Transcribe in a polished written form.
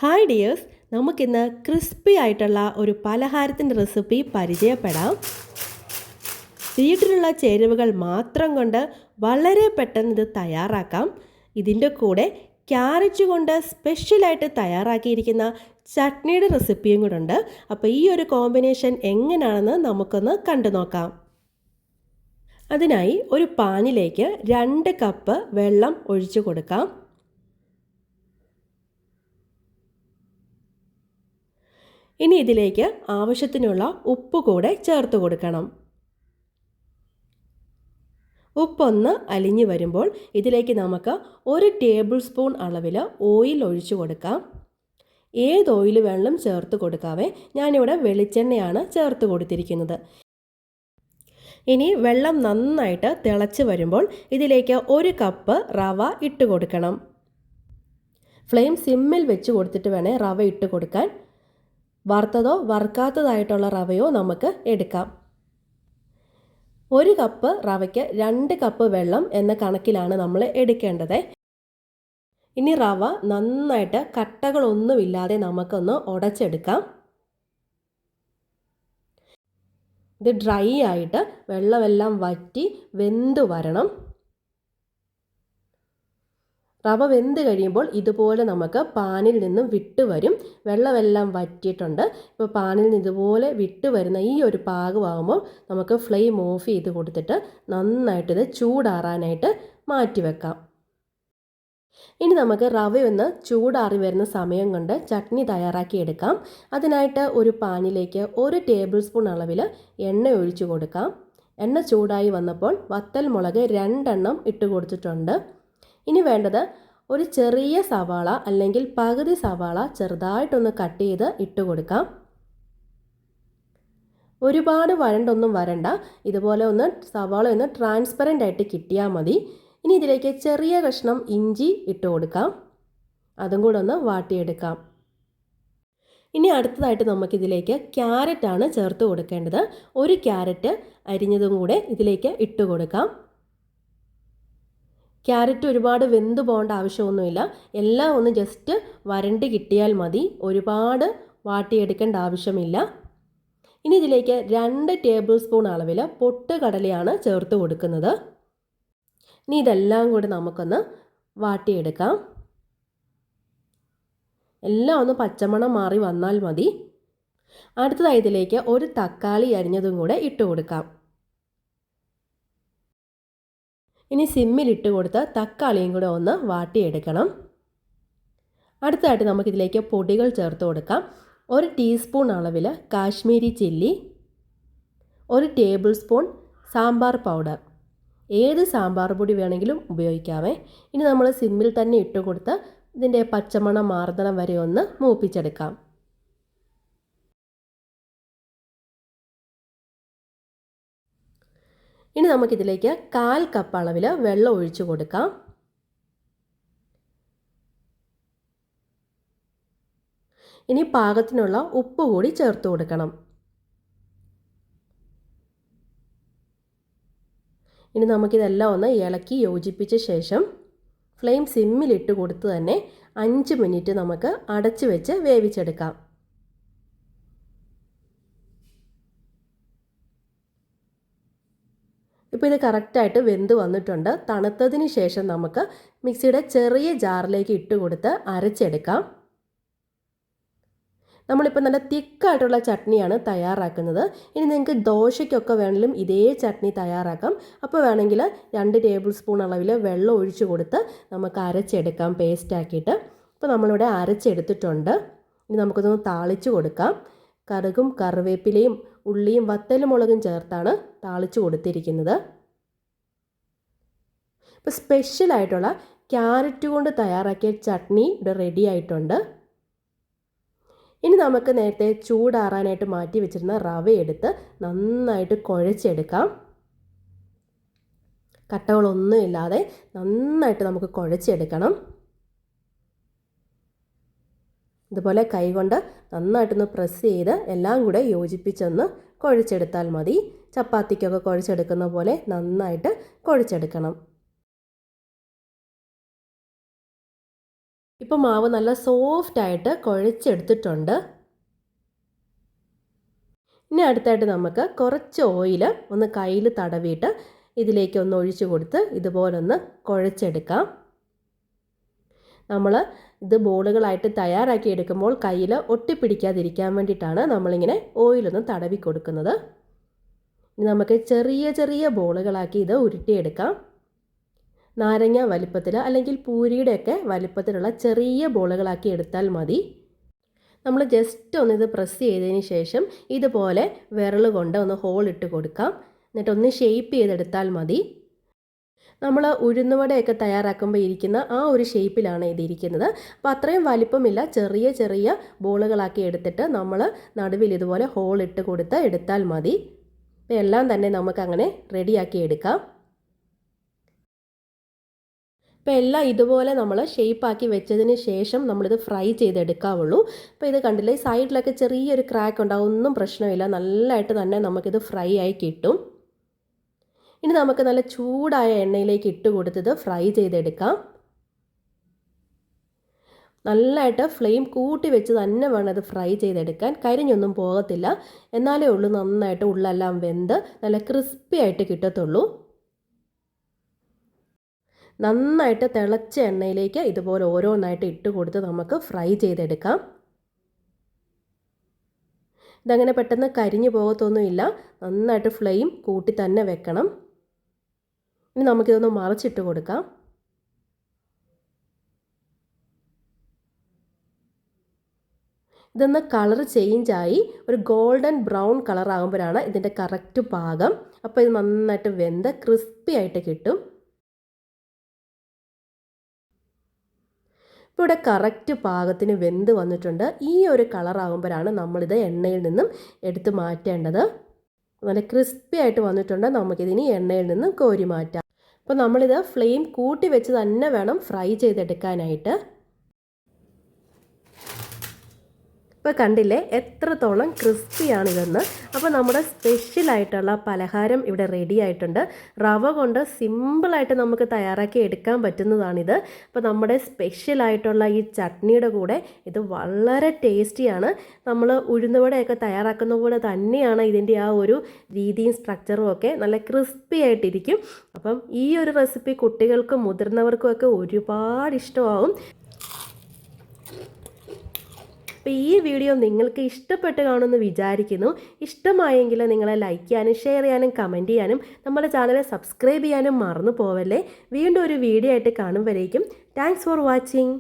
Hi dears, നമുക്കിന്ന് crispy ആയിട്ടുള്ള ഒരു പലഹാരത്തിൻ്റെ റെസിപ്പി പരിചയപ്പെടാം. വീട്ടിലുള്ള ചേരുവകൾ മാത്രം കൊണ്ട് വളരെ പെട്ടെന്ന് ഇത് തയ്യാറാക്കാം. ഇതിൻ്റെ കൂടെ ക്യാരറ്റ് കൊണ്ട് സ്പെഷ്യലായിട്ട് തയ്യാറാക്കിയിരിക്കുന്ന ചട്നിയുടെ റെസിപ്പിയും കൂടെ ഉണ്ട്. അപ്പോൾ ഈ ഒരു കോമ്പിനേഷൻ എങ്ങനെയാണെന്ന് നമുക്കൊന്ന് കണ്ടു നോക്കാം. അതിനായി ഒരു പാനിലേക്ക് 2 കപ്പ് വെള്ളം ഒഴിച്ചു കൊടുക്കാം. ഇനി ഇതിലേക്ക് ആവശ്യത്തിനുള്ള ഉപ്പ് കൂടെ ചേർത്ത് കൊടുക്കണം. ഉപ്പൊന്ന് അലിഞ്ഞു വരുമ്പോൾ ഇതിലേക്ക് നമുക്ക് 1 ടേബിൾ സ്പൂൺ അളവിൽ ഓയിൽ ഒഴിച്ചു കൊടുക്കാം. ഏത് ഓയിൽ വേണമെങ്കിലും ചേർത്ത് കൊടുക്കാവേ. ഞാനിവിടെ വെളിച്ചെണ്ണയാണ് ചേർത്ത് കൊടുത്തിരിക്കുന്നത്. ഇനി വെള്ളം നന്നായിട്ട് തിളച്ച് വരുമ്പോൾ ഇതിലേക്ക് 1 കപ്പ് റവ ഇട്ട് കൊടുക്കണം. ഫ്ലെയിം സിമ്മിൽ വെച്ച് കൊടുത്തിട്ട് വേണേ റവ ഇട്ട് കൊടുക്കാൻ. വറുത്തതോ വറുക്കാത്തതായിട്ടുള്ള റവയോ നമുക്ക് എടുക്കാം. 1 കപ്പ് റവയ്ക്ക് 2 കപ്പ് വെള്ളം എന്ന കണക്കിലാണ് നമ്മൾ എടുക്കേണ്ടത്. ഇനി റവ നന്നായിട്ട് കട്ടകളൊന്നുമില്ലാതെ നമുക്കൊന്ന് ഉടച്ചെടുക്കാം. ഇത് ഡ്രൈ ആയിട്ട് വെള്ളമെല്ലാം വറ്റി വെന്ത് വരണം. റവ വെന്ത് കഴിയുമ്പോൾ ഇതുപോലെ നമുക്ക് പാനിൽ നിന്നും വിട്ട് വരും. വെള്ളമെല്ലാം വറ്റിയിട്ടുണ്ട്. ഇപ്പോൾ പാനിൽ നിന്ന് ഇതുപോലെ വിട്ട് വരുന്ന ഈ ഒരു പാകമാകുമ്പോൾ നമുക്ക് ഫ്ലെയിം ഓഫ് ചെയ്ത് കൊടുത്തിട്ട് നന്നായിട്ടിത് ചൂടാറാനായിട്ട് മാറ്റി വെക്കാം. ഇനി നമുക്ക് റവയൊന്ന് ചൂടാറി വരുന്ന സമയം കൊണ്ട് ചട്നി തയ്യാറാക്കിയെടുക്കാം. അതിനായിട്ട് ഒരു പാനിലേക്ക് 1 ടേബിൾ സ്പൂൺ അളവിൽ എണ്ണ ഒഴിച്ചു കൊടുക്കാം. എണ്ണ ചൂടായി വന്നപ്പോൾ വത്തൽ മുളക് 2 എണ്ണം ഇട്ട് കൊടുത്തിട്ടുണ്ട്. ഇനി വേണ്ടത് ഒരു ചെറിയ സവാള അല്ലെങ്കിൽ പകുതി സവാള ചെറുതായിട്ടൊന്ന് കട്ട് ചെയ്ത് ഇട്ട് കൊടുക്കാം. ഒരുപാട് വരണ്ടൊന്നും വരണ്ട. ഇതുപോലെ ഒന്ന് സവാള ഒന്ന് ട്രാൻസ്പെറൻ്റ് ആയിട്ട് കിട്ടിയാൽ മതി. ഇനി ഇതിലേക്ക് ചെറിയ കഷ്ണം ഇഞ്ചി ഇട്ട് കൊടുക്കാം. അതും കൂടെ ഒന്ന് വാട്ടിയെടുക്കാം. ഇനി അടുത്തതായിട്ട് നമുക്കിതിലേക്ക് ക്യാരറ്റാണ് ചേർത്ത് കൊടുക്കേണ്ടത്. 1 ക്യാരറ്റ് അരിഞ്ഞതും കൂടെ ഇതിലേക്ക് ഇട്ട് കൊടുക്കാം. ക്യാരറ്റ് ഒരുപാട് വെന്ത് പോകേണ്ട ആവശ്യമൊന്നുമില്ല. എല്ലാം ഒന്ന് ജസ്റ്റ് വരണ്ട് കിട്ടിയാൽ മതി. ഒരുപാട് വാട്ടിയെടുക്കേണ്ട ആവശ്യമില്ല. ഇനി ഇതിലേക്ക് 2 ടേബിൾ സ്പൂൺ അളവിൽ പൊട്ടുകടലയാണ് ചേർത്ത് കൊടുക്കുന്നത്. ഇനി ഇതെല്ലാം കൂടി നമുക്കൊന്ന് വാട്ടിയെടുക്കാം. എല്ലാം ഒന്ന് പച്ചമണം മാറി വന്നാൽ മതി. അടുത്തതായി ഇതിലേക്ക് 1 തക്കാളി അരിഞ്ഞതും കൂടെ ഇട്ട് കൊടുക്കാം. ഇനി സിമ്മിലിട്ട് കൊടുത്ത് തക്കാളിയും കൂടെ ഒന്ന് വാട്ടിയെടുക്കണം. അടുത്തതായിട്ട് നമുക്കിതിലേക്ക് പൊടികൾ ചേർത്ത് കൊടുക്കാം. 1 ടീസ്പൂൺ അളവിൽ Kashmiri chilli, 1 table spoon sambar powder. ഏത് സാമ്പാർ പൊടി വേണമെങ്കിലും ഉപയോഗിക്കാവേ. ഇനി നമ്മൾ സിമ്മിൽ തന്നെ ഇട്ട് കൊടുത്ത് ഇതിൻ്റെ പച്ചമണം മാറുന്നിടം വരെ ഒന്ന് മൂപ്പിച്ചെടുക്കാം. ഇനി നമുക്കിതിലേക്ക് 1/4 കപ്പ് അളവിൽ വെള്ളം ഒഴിച്ചു കൊടുക്കാം. ഇനി പാകത്തിനുള്ള ഉപ്പ് കൂടി ചേർത്ത് കൊടുക്കണം. ഇനി നമുക്കിതെല്ലാം ഒന്ന് ഇളക്കി യോജിപ്പിച്ച ശേഷം ഫ്ലെയിം സിമ്മിലിട്ട് കൊടുത്ത് തന്നെ 5 മിനിറ്റ് നമുക്ക് അടച്ചു വെച്ച് വേവിച്ചെടുക്കാം. ഇപ്പോൾ ഇത് കറക്റ്റായിട്ട് വെന്ത് വന്നിട്ടുണ്ട്. തണുത്തതിന് ശേഷം നമുക്ക് മിക്സിയുടെ ചെറിയ ജാറിലേക്ക് ഇട്ട് കൊടുത്ത് അരച്ചെടുക്കാം. നമ്മളിപ്പോൾ നല്ല തിക്കായിട്ടുള്ള ചട്നിയാണ് തയ്യാറാക്കുന്നത്. ഇനി നിങ്ങൾക്ക് ദോശയ്ക്കൊക്കെ വേണമെങ്കിലും ഇതേ ചട്നി തയ്യാറാക്കാം. അപ്പോൾ വേണമെങ്കിൽ 2 ടേബിൾ സ്പൂൺ അളവിൽ വെള്ളം ഒഴിച്ചു കൊടുത്ത് നമുക്ക് അരച്ചെടുക്കാം പേസ്റ്റാക്കിയിട്ട്. ഇപ്പോൾ നമ്മളിവിടെ അരച്ചെടുത്തിട്ടുണ്ട്. ഇനി നമുക്കിതൊന്ന് താളിച്ച് കൊടുക്കാം. കടുകും കറിവേപ്പിലയും ഉള്ളിയും വത്തലുമുളകും ചേർത്താണ് താളിച്ച് കൊടുത്തിരിക്കുന്നത്. ഇപ്പോൾ സ്പെഷ്യലായിട്ടുള്ള ക്യാരറ്റ് കൊണ്ട് തയ്യാറാക്കിയ ചട്നി ഇവിടെ റെഡി ആയിട്ടുണ്ട്. ഇനി നമുക്ക് നേരത്തെ ചൂടാറാനായിട്ട് മാറ്റി വെച്ചിരുന്ന റവ എടുത്ത് നന്നായിട്ട് കുഴച്ചെടുക്കാം. കട്ടകളൊന്നും ഇല്ലാതെ നന്നായിട്ട് നമുക്ക് കുഴച്ചെടുക്കണം. ഇതുപോലെ കൈകൊണ്ട് നന്നായിട്ടൊന്ന് പ്രസ് ചെയ്ത് എല്ലാം കൂടെ യോജിപ്പിച്ചൊന്ന് കുഴച്ചെടുത്താൽ മതി. ചപ്പാത്തിക്കൊക്കെ കുഴച്ചെടുക്കുന്ന പോലെ നന്നായിട്ട് കുഴച്ചെടുക്കണം. ഇപ്പോൾ മാവ് നല്ല സോഫ്റ്റായിട്ട് കുഴച്ചെടുത്തിട്ടുണ്ട്. ഇനി അടുത്തായിട്ട് നമുക്ക് കുറച്ച് ഓയിൽ ഒന്ന് കയ്യിൽ തടവിയിട്ട് ഇതിലേക്ക് ഒന്ന് ഒഴിച്ചു കൊടുത്ത് ഇതുപോലൊന്ന് കുഴച്ചെടുക്കാം. നമ്മൾ ഇത് ബോളുകളായിട്ട് തയ്യാറാക്കി എടുക്കുമ്പോൾ കയ്യിൽ ഒട്ടിപ്പിടിക്കാതിരിക്കാൻ വേണ്ടിയിട്ടാണ് നമ്മളിങ്ങനെ ഓയിലൊന്ന് തടവി കൊടുക്കുന്നത്. ഇനി നമുക്ക് ചെറിയ ചെറിയ ബോളുകളാക്കി ഇത് ഉരുട്ടിയെടുക്കാം. നാരങ്ങ വലിപ്പത്തിൽ അല്ലെങ്കിൽ പൂരിയുടെയൊക്കെ വലിപ്പത്തിലുള്ള ചെറിയ ബോളുകളാക്കി എടുത്താൽ മതി. നമ്മൾ ജസ്റ്റ് ഒന്ന് ഇത് പ്രസ് ചെയ്തതിന് ശേഷം ഇതുപോലെ വിരൽ കൊണ്ട് ഒന്ന് ഹോൾ ഇട്ട് കൊടുക്കാം. എന്നിട്ടൊന്ന് ഷേപ്പ് ചെയ്തെടുത്താൽ മതി. നമ്മൾ ഉഴുന്നുവടയൊക്കെ തയ്യാറാക്കുമ്പോൾ ഇരിക്കുന്ന ആ ഒരു ഷേപ്പിലാണ് ഇതിരിക്കുന്നത്. അപ്പോൾ അത്രയും വലിപ്പമില്ല, ചെറിയ ചെറിയ ബോളുകളാക്കി എടുത്തിട്ട് നമ്മൾ നടുവിൽ ഇതുപോലെ ഹോൾ ഇട്ട് കൊടുത്ത് എടുത്താൽ മതി. അപ്പോൾ എല്ലാം തന്നെ നമുക്കങ്ങനെ റെഡിയാക്കി എടുക്കാം. അപ്പോൾ എല്ലാം ഇതുപോലെ നമ്മൾ ഷേപ്പാക്കി വെച്ചതിന് ശേഷം നമ്മളിത് ഫ്രൈ ചെയ്തെടുക്കാവുള്ളൂ. അപ്പോൾ ഇത് കണ്ടില്ലേ, സൈഡിലൊക്കെ ചെറിയൊരു ക്രാക്ക് ഉണ്ടാവും, ഒന്നും പ്രശ്നമില്ല, നല്ലതായിട്ട് തന്നെ നമുക്കിത് ഫ്രൈ ആയി കിട്ടും. ഇനി നമുക്ക് നല്ല ചൂടായ എണ്ണയിലേക്ക് ഇട്ട് കൊടുത്തത് ഫ്രൈ ചെയ്തെടുക്കാം. നല്ലതായിട്ട് ഫ്ലെയിം കൂട്ടി വെച്ച് തന്നെ വേണം അത് ഫ്രൈ ചെയ്തെടുക്കാൻ. കരിഞ്ഞൊന്നും പോകത്തില്ല, എന്നാലേ ഉള്ളൂ നന്നായിട്ട് ഉള്ളെല്ലാം വെന്ത് നല്ല ക്രിസ്പി ആയിട്ട് കിട്ടത്തുള്ളൂ. നന്നായിട്ട് തിളച്ച എണ്ണയിലേക്ക് ഇതുപോലെ ഓരോന്നായിട്ട് ഇട്ട് കൊടുത്ത് നമുക്ക് ഫ്രൈ ചെയ്തെടുക്കാം. ഇതങ്ങനെ പെട്ടെന്ന് കരിഞ്ഞു പോകത്തൊന്നുമില്ല, നന്നായിട്ട് ഫ്ലെയിം കൂട്ടി തന്നെ വെക്കണം. ഇനി നമുക്കിതൊന്ന് മറിച്ചിട്ട് കൊടുക്കാം. ഇതൊന്ന് കളർ ചേഞ്ചായി ഒരു ഗോൾഡൻ ബ്രൗൺ കളർ ആകുമ്പോഴാണ് ഇതിൻ്റെ കറക്റ്റ് പാകം. അപ്പോൾ ഇത് നന്നായിട്ട് വെന്ത് ക്രിസ്പി ആയിട്ട് കിട്ടും. ഇപ്പോൾ ഇവിടെ കറക്റ്റ് പാകത്തിന് വെന്ത് വന്നിട്ടുണ്ട്. ഈ ഒരു കളറാകുമ്പോഴാണ് നമ്മളിത് എണ്ണയിൽ നിന്നും എടുത്ത് മാറ്റേണ്ടത്. നല്ല ക്രിസ്പി ആയിട്ട് വന്നിട്ടുണ്ട്. നമുക്കിതിനി എണ്ണയിൽ നിന്നും കോരി മാറ്റാം. അപ്പോൾ നമ്മളിത് ഫ്ലെയിം കൂട്ടി വെച്ച് തന്നെ വേണം ഫ്രൈ ചെയ്തെടുക്കാനായിട്ട്. ഇപ്പോൾ കണ്ടില്ലേ എത്രത്തോളം ക്രിസ്പിയാണിതെന്ന്. അപ്പോൾ നമ്മുടെ സ്പെഷ്യലായിട്ടുള്ള പലഹാരം ഇവിടെ റെഡി ആയിട്ടുണ്ട്. റവ കൊണ്ട് സിമ്പിളായിട്ട് നമുക്ക് തയ്യാറാക്കി എടുക്കാൻ പറ്റുന്നതാണിത്. അപ്പോൾ നമ്മുടെ സ്പെഷ്യലായിട്ടുള്ള ഈ ചട്നിയുടെ കൂടെ ഇത് വളരെ ടേസ്റ്റിയാണ്. നമ്മൾ ഉഴുന്നുവടയൊക്കെ തയ്യാറാക്കുന്ന പോലെ തന്നെയാണ് ഇതിൻ്റെ ആ ഒരു രീതിയും സ്ട്രക്ചറും ഒക്കെ നല്ല ക്രിസ്പി ആയിട്ടിരിക്കും. അപ്പം ഈ ഒരു റെസിപ്പി കുട്ടികൾക്കും മുതിർന്നവർക്കും ഒക്കെ ഒരുപാട് ഇഷ്ടമാവും. അപ്പോൾ ഈ വീഡിയോ നിങ്ങൾക്ക് ഇഷ്ടപ്പെട്ട് കാണുമെന്ന് വിചാരിക്കുന്നു. ഇഷ്ടമായെങ്കിൽ നിങ്ങളെ ലൈക്ക് ചെയ്യാനും ഷെയർ ചെയ്യാനും കമൻറ്റ് ചെയ്യാനും നമ്മുടെ ചാനൽ സബ്സ്ക്രൈബ് ചെയ്യാനും മറന്നു പോവല്ലേ. വീണ്ടും ഒരു വീഡിയോ ആയിട്ട് കാണുമ്പോഴേക്കും താങ്ക്സ് ഫോർ വാച്ചിങ്.